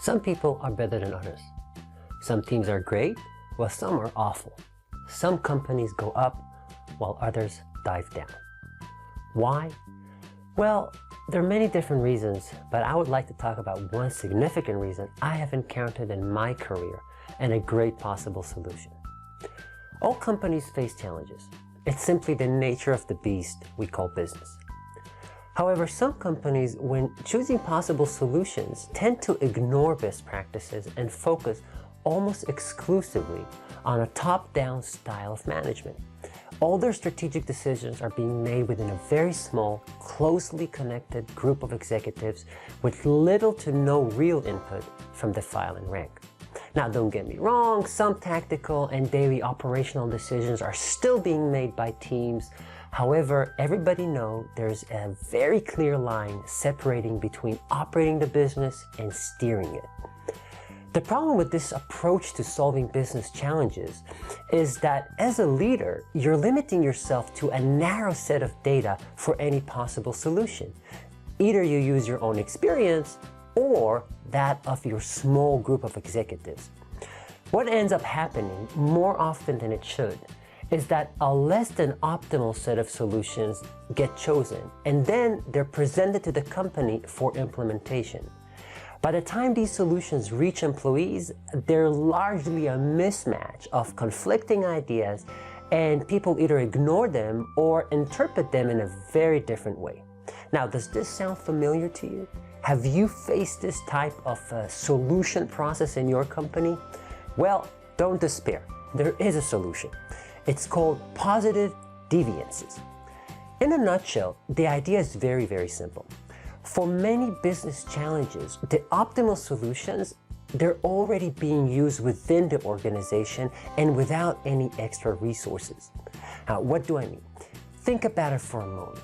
Some people are better than others. Some teams are great, while some are awful. Some companies go up, while others dive down. Why? Well, there are many different reasons, but I would like to talk about one significant reason I have encountered in my career and a great possible solution. All companies face challenges. It's simply the nature of the beast we call business. However, some companies, when choosing possible solutions, tend to ignore best practices and focus almost exclusively on a top-down style of management. All their strategic decisions are being made within a very small, closely connected group of executives with little to no real input from the file and rank. Now, don't get me wrong, some tactical and daily operational decisions are still being made by teams. However, everybody knows there's a very clear line separating between operating the business and steering it. The problem with this approach to solving business challenges is that as a leader, you're limiting yourself to a narrow set of data for any possible solution. Either you use your own experience or that of your small group of executives. What ends up happening more often than it should is that a less than optimal set of solutions get chosen, and then they're presented to the company for implementation. By the time these solutions reach employees, they're largely a mismatch of conflicting ideas, and people either ignore them or interpret them in a very different way. Now, does this sound familiar to you? Have you faced this type of solution process in your company? Well, don't despair. There is a solution. It's called positive deviances. In a nutshell, the idea is very, very simple. For many business challenges, the optimal solutions, they're already being used within the organization and without any extra resources. Now, what do I mean? Think about it for a moment.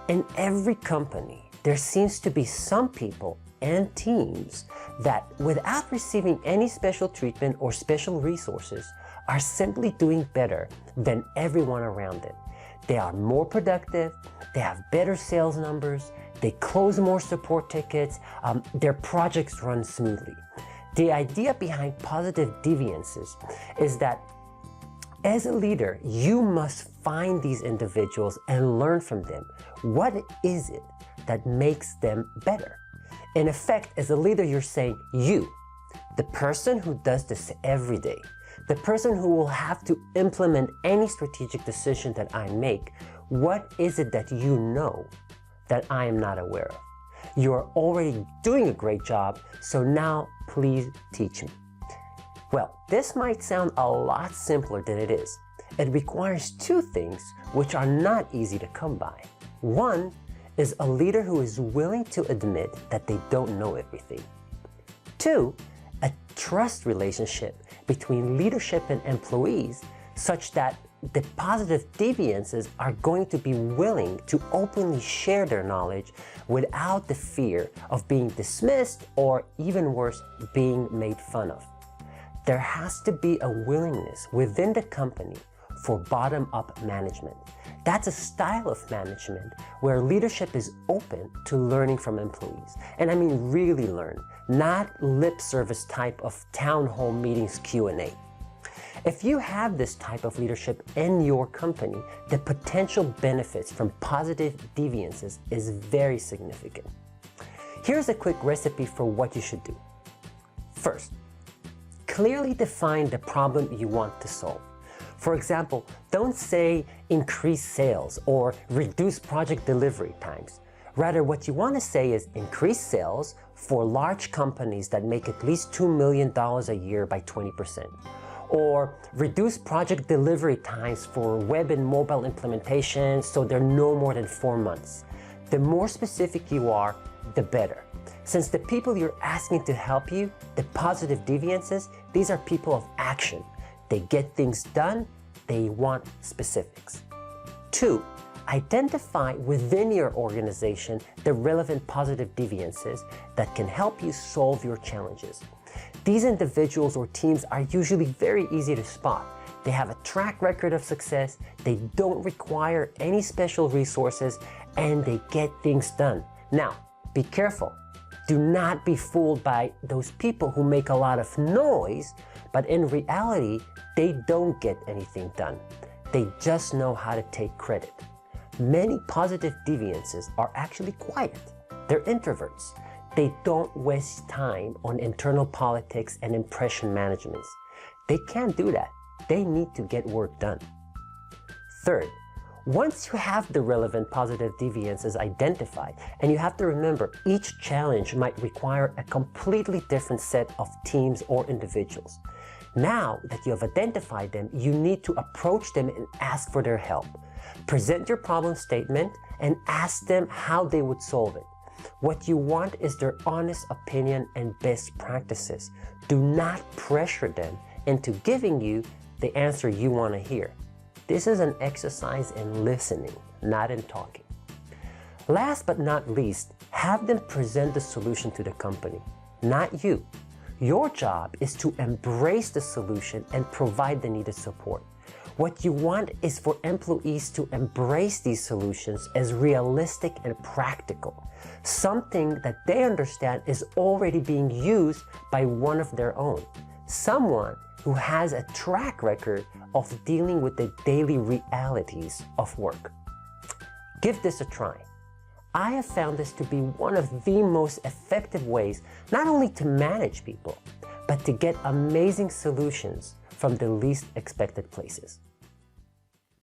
In every company, there seems to be some people and teams that, without receiving any special treatment or special resources, are simply doing better than everyone around them. They are more productive, they have better sales numbers, they close more support tickets, their projects run smoothly. The idea behind positive deviances is that as a leader, you must find these individuals and learn from them. What is it that makes them better? In effect, as a leader, you're saying, you, the person who does this every day, the person who will have to implement any strategic decision that I make, what is it that you know that I am not aware of? You're already doing a great job, so now please teach me. Well, this might sound a lot simpler than it is. It requires two things which are not easy to come by. One is a leader who is willing to admit that they don't know everything. Two, a trust relationship between leadership and employees such that the positive deviances are going to be willing to openly share their knowledge without the fear of being dismissed or, even worse, being made fun of. There has to be a willingness within the company for bottom-up management. That's a style of management where leadership is open to learning from employees. And I mean really learn, not lip service type of town hall meetings Q&A. If you have this type of leadership in your company, the potential benefits from positive deviances is very significant. Here's a quick recipe for what you should do. First, clearly define the problem you want to solve. For example, don't say increase sales or reduce project delivery times. Rather, what you want to say is increase sales for large companies that make at least $2 million a year by 20%. Or reduce project delivery times for web and mobile implementations so they're no more than 4 months. The more specific you are, the better. Since the people you're asking to help you, the positive deviances, these are people of action. They get things done, they want specifics. 2, identify within your organization the relevant positive deviances that can help you solve your challenges. These individuals or teams are usually very easy to spot. They have a track record of success, they don't require any special resources, and they get things done. Now, be careful. Do not be fooled by those people who make a lot of noise, but in reality, they don't get anything done. They just know how to take credit. Many positive deviances are actually quiet. They're introverts. They don't waste time on internal politics and impression management. They can't do that. They need to get work done. Third, once you have the relevant positive deviances identified, and you have to remember each challenge might require a completely different set of teams or individuals. Now that you have identified them, you need to approach them and ask for their help. Present your problem statement and ask them how they would solve it. What you want is their honest opinion and best practices. Do not pressure them into giving you the answer you want to hear. This is an exercise in listening, not in talking. Last but not least, have them present the solution to the company, not you. Your job is to embrace the solution and provide the needed support. What you want is for employees to embrace these solutions as realistic and practical, something that they understand is already being used by one of their own, someone who has a track record of dealing with the daily realities of work. Give this a try. I have found this to be one of the most effective ways not only to manage people, but to get amazing solutions from the least expected places.